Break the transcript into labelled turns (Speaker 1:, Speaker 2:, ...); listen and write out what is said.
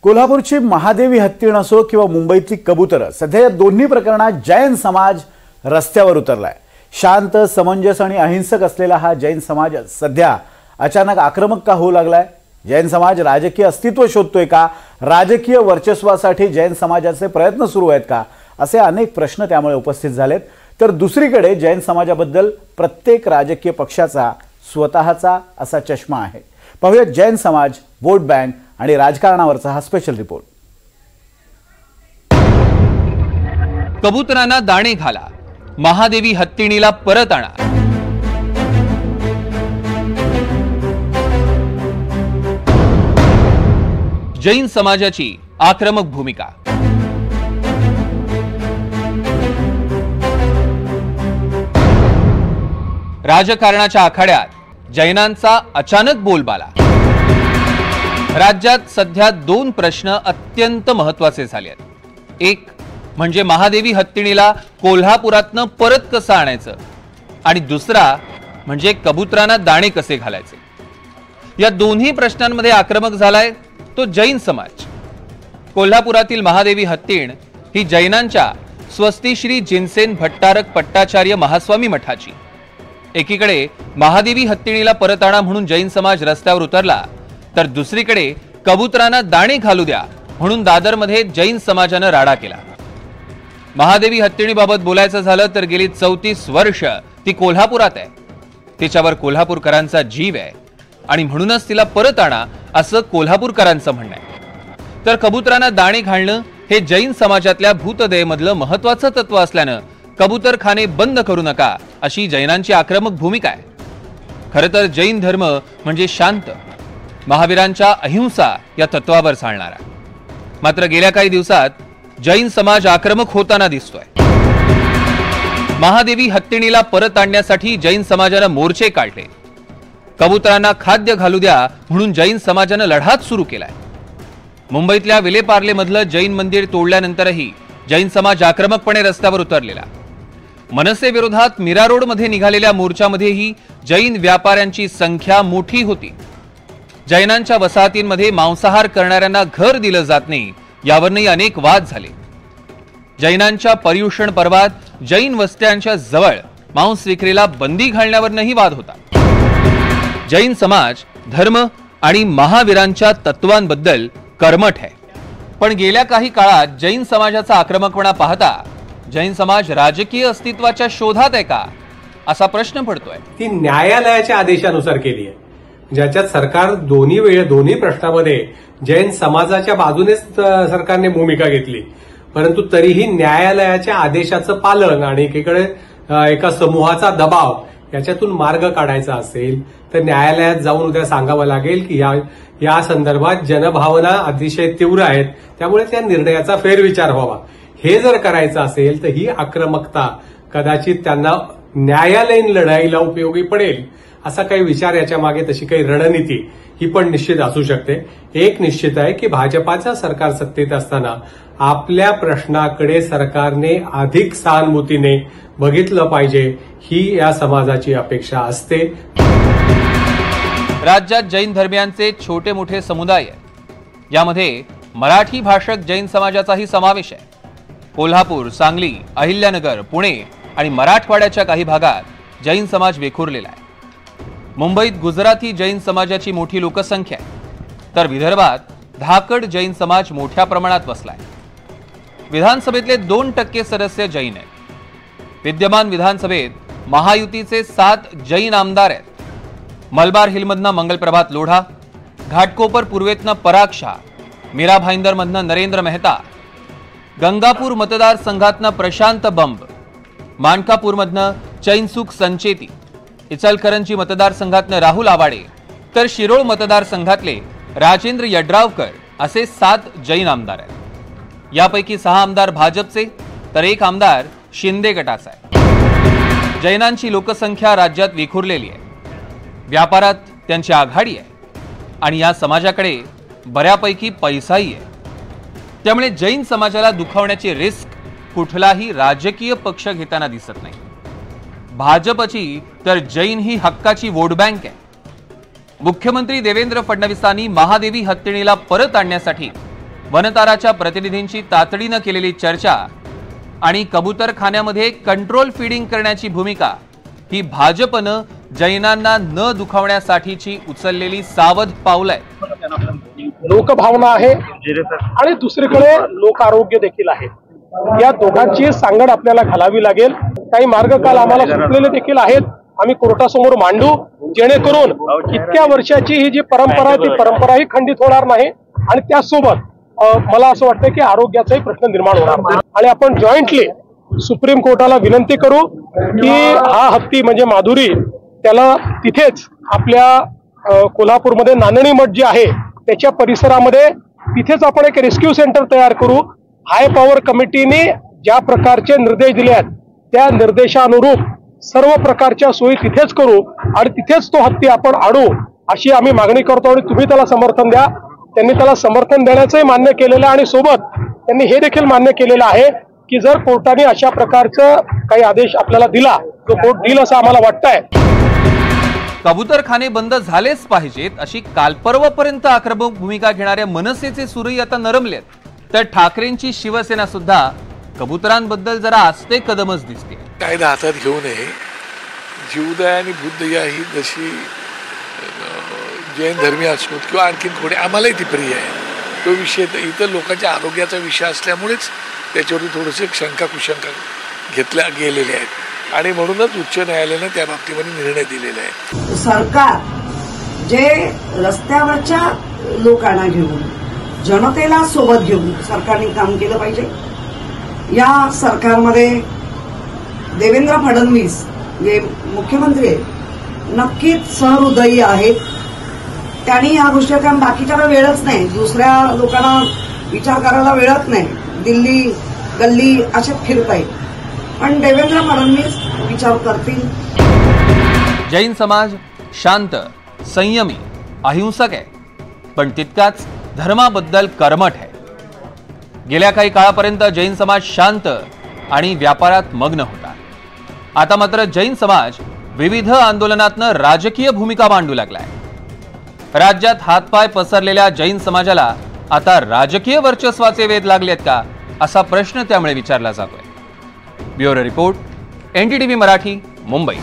Speaker 1: कोल्हापूरची महादेवी हत्तीण असो किंवा मुंबईतली कबूतर, सध्या या दोन्ही प्रकरणात जैन समाज रस्त्यावर उतरलाय। शांत, समंजस आणि अहिंसक असलेला हा जैन समाज सध्या अचानक आक्रमक का होऊ लागलाय? जैन समाज राजकीय अस्तित्व शोधतोय का? राजकीय वर्चस्वासाठी जैन समाजाचे प्रयत्न सुरू आहेत का? असे अनेक प्रश्न त्यामुळे उपस्थित झालेत। तर दुसरीकडे जैन समाजाबद्दल प्रत्येक राजकीय पक्षाचा स्वतःचा असा चष्मा आहे। पाहूया जैन समाज, वोट बँक आणि राजकारणावरचा हा स्पेशल रिपोर्ट।
Speaker 2: कबूतरांना दाणे घाला, महादेवी हत्तीणीला परत आणा। जैन समाजाची आक्रमक भूमिका। राजकारणाच्या आखाड्यात जैनांचा अचानक बोलबाला। राज्यात सध्या दोन प्रश्न अत्यंत महत्त्वाचे झाले आहेत। एक म्हणजे महादेवी हत्तीणीला कोल्हापुरातनं परत कसं आणायचं, आणि दुसरा म्हणजे कबूतरांना दाणे कसे घालायचे। या दोन्ही प्रश्नांमध्ये आक्रमक झालाय तो जैन समाज। कोल्हापुरातील महादेवी हत्तीण ही जैनांच्या स्वस्ती श्री जिनसेन भट्टारक पट्टाचार्य महास्वामी मठाची। एकीकडे महादेवी हत्तीणीला परत आणा म्हणून जैन समाज रस्त्यावर उतरला, तर दुसरीकडे कबूतरांना दाणे घालू द्या म्हणून दादरमध्ये जैन समाजानं राडा केला। महादेवी हत्तीणीबाबत बोलायचं झालं तर गेली 34 वर्ष ती कोल्हापुरात आहे। तिच्यावर कोल्हापूरकरांचा जीव आहे आणि म्हणूनच तिला परत आणा असं कोल्हापूरकरांचं म्हणणं आहे। तर कबूतरांना दाणे घालणं हे जैन समाजातल्या भूतदयेमधलं महत्त्वाचं तत्व असल्यानं कबूतरखाने बंद करू नका अशी जैनांची आक्रमक भूमिका आहे। खरं तर जैन धर्म म्हणजे शांत, महावीरांच्या अहिंसा या तत्वावर चालणारा। मात्र गेल्या काही दिवसात जैन समाज आक्रमक होताना दिसतोय। महादेवी हत्तीणीला परत आणण्यासाठी जैन समाजानं मोर्चे काढले। कबूतरांना खाद्य घालू द्या म्हणून जैन समाजानं लढाच सुरू केलाय। मुंबईतल्या विलेपार्लेमधलं जैन मंदिर तोडल्यानंतरही जैन समाज आक्रमकपणे रस्त्यावर उतरलेला। मनसे विरोधात मीरा रोड मध्ये निघालेल्या मोर्चामध्येही जैन व्यापाऱ्यांची संख्या मोठी होती। जैनांच्या वसाहतींमध्ये मांसाहार करणाऱ्यांना घर दिलं जात नाही यावरही अनेक वाद झाले। जैनांच्या पर्युषण पर्वात जैन वस्त्यांच्या जवळ मांस विक्रीला बंदी घालण्यावरही वाद होता। जैन समाज धर्म आणि महावीरांच्या तत्वांबद्दल कर्मठ आहे, पण गेल्या काही काळात जैन समाजाचा आक्रमकपणा पाहता जैन समाज राजकीय अस्तित्वाच्या शोधात आहे का असा प्रश्न पडतोय।
Speaker 3: ती न्यायालयाच्या आदेशानुसार केली आहे, ज्याच्यात सरकार दोन्ही प्रश्नामध्ये जैन समाजाच्या बाजूनेच सरकारने भूमिका घेतली, परंतु तरीही न्यायालयाच्या आदेशाचं पालन आणि एकीकडे एका समूहाचा दबाव याच्यातून मार्ग काढायचा असेल तर न्यायालयात जाऊन उद्या सांगावं लागेल की या संदर्भात जनभावना अतिशय तीव्र आहेत, त्यामुळे त्या निर्णयाचा फेरविचार व्हावा। हे जर करायचं असेल तर ही आक्रमकता कदाचित त्यांना न्यायालयीन लढाईला उपयोगी पडेल असा काही विचार याच्या मागे, तशी काही रणनीती ही पण निश्चित असू शकते। एक निश्चित आहे की भाजपाचं सरकार सत्तेत असताना आपल्या प्रश्नाकडे सरकारने अधिक सहानुभूतीने बघितलं पाहिजे, ही या समाजाची अपेक्षा असते।
Speaker 2: राज्यात जैन धर्मियांचे छोटे मोठे समुदाय आहेत। यामध्ये मराठी भाषक जैन समाजाचाही समावेश आहे। कोल्हापूर, सांगली, अहिल्यानगर, पुणे आणि मराठवाड्याच्या काही भागात जैन समाज विखुरलेला आहे। मुंबईत गुजराती जैन समाजाची मोठी लोकसंख्या आहे, तर विदर्भात धाकड जैन समाज मोठ्या प्रमाणात वसलाय। विधानसभेतले 2% सदस्य जैन आहेत। विद्यमान विधानसभेत महायुतीचे 7 जैन आमदार आहेत। मलबार हिलमधनं मंगलप्रभात लोढा, घाटकोपर पूर्वेतनं पराग शाह, मीरा भाईंदरमधनं नरेंद्र मेहता, गंगापूर मतदारसंघातनं प्रशांत बंब, मानकापूरमधनं चैनसुख संचेती, इचलकरंजी मतदारसंघातनं राहुल आवाडे, तर शिरोळ मतदारसंघातले राजेंद्र यड्रावकर असे 7 जैन आमदार आहेत। यापैकी 6 आमदार भाजपचे तर 1 आमदार शिंदे गटाचा आहे। जैनांची लोकसंख्या राज्यात विखुरलेली आहे, व्यापारात त्यांची आघाडी आहे आणि या समाजाकडे बऱ्यापैकी पैसाही आहे। त्यामुळे जैन समाजाला दुखावण्याची रिस्क कुठलाही राजकीय पक्ष घेताना दिसत नाही। भाजपची तर जैन ही हक्काची वोट बँक आहे। मुख्यमंत्री देवेंद्र फडणवीसांनी महादेवी हत्तीणीला परत आणण्यासाठी वनताराच्या प्रतिनिधींची तातडीनं केलेली चर्चा आणि कबूतरखान्यामध्ये कंट्रोल फीडिंग करण्याची भूमिका ही भाजपनं जैनांना न दुखावण्यासाठीची उचललेली सावध पावलं आहे।
Speaker 4: लोकभावना आहे आणि दुसरीकडे लोक आरोग्य देखील आहे। या दोघांची सांगड आपल्याला घालावी लागेल। काही मार्ग काल आम्हाला सुचलेले देखील आहेत, आम्ही कोर्टासमोर मांडू, जेणेकरून इतक्या वर्षाची ही जी परंपरा आहे ती परंपराही खंडित होणार नाही आणि त्यासोबत मला असं वाटतं की आरोग्याचाही प्रश्न निर्माण होणार नाही। आणि आपण जॉईंटली सुप्रीम कोर्टाला विनंती करू की हा हत्ती म्हणजे माधुरी त्याला तिथेच आपल्या कोल्हापूरमध्ये नानणी मठ जे आहे त्याच्या परिसरामध्ये तिथेच आपण एक रेस्क्यू सेंटर तयार करू। हाय पॉवर कमिटीने ज्या प्रकारचे निर्देश दिले आहेत त्या निर्देशानुरूप सर्व प्रकारच्या सोयी तिथेच करू आणि तिथेच तो हत्ती आपण आणू अशी आम्ही मागणी करतो आणि तुम्ही त्याला समर्थन द्या। त्यांनी त्याला समर्थन देण्याचंही मान्य केलेलं आहे आणि सोबत त्यांनी हे देखील मान्य केलेलं आहे की जर कोर्टाने अशा प्रकारचं काही आदेश आपल्याला दिला तो कोर्ट देईल असं आम्हाला वाटतंय।
Speaker 2: कबूतरखाने बंद झालेच पाहिजेत अशी कालपर्वापर्यंत आक्रमक भूमिका घेणाऱ्या मनसेचे सूरही आता नरमलेत, तर ठाकरेंची शिवसेना सुद्धा कबुतरांबद्दल जरा आस्ते कदमच दिसते।
Speaker 5: कायदा हातात घेऊ नये। जीवदया आणि बुद्धदया ही जशी जैन धर्मीय असोत किंवा आणखीन कोणी आम्हालाही ती प्रिय आहे। तो विषय इतर लोकांच्या आरोग्याचा विषय असल्यामुळेच त्याच्यावरून थोडंसं शंका कुशंका घेतल्या गेलेल्या आहेत आणि म्हणूनच उच्च न्यायालयानं त्या बाबतीमध्ये निर्णय दिलेला आहे।
Speaker 6: सरकार जे रस्त्यावरच्या लोकांना घेऊन जनतेला सोबत घेऊन सरकारने काम केलं पाहिजे। या सरकारमध्ये देवेंद्र फडणवीस जे मुख्यमंत्री आहेत नक्कीच सहृदयी आहेत। त्यांनी या गोष्टी कारण बाकीच्याला वेळच नाही, दुसऱ्या लोकांना विचार करायला वेळच नाही, दिल्ली गल्ली असे फिरतायत, पण देवेंद्र फडणवीस विचार करतील।
Speaker 2: जैन समाज शांत, संयमी, अहिंसक आहे, पण तितकाच धर्माबद्दल कर्मठ आहे। गेल्या काही काळापर्यंत जैन समाज शांत आणि व्यापारात मग्न होता। आता मात्र जैन समाज विविध आंदोलनातनं राजकीय भूमिका मांडू लागलाय। राज्यात हातपाय पसरलेल्या जैन समाजाला आता राजकीय वर्चस्वाचे वेध लागलेत का असा प्रश्न त्यामुळे विचारला जातोय। Bureau report, NDTV Marathi, Mumbai.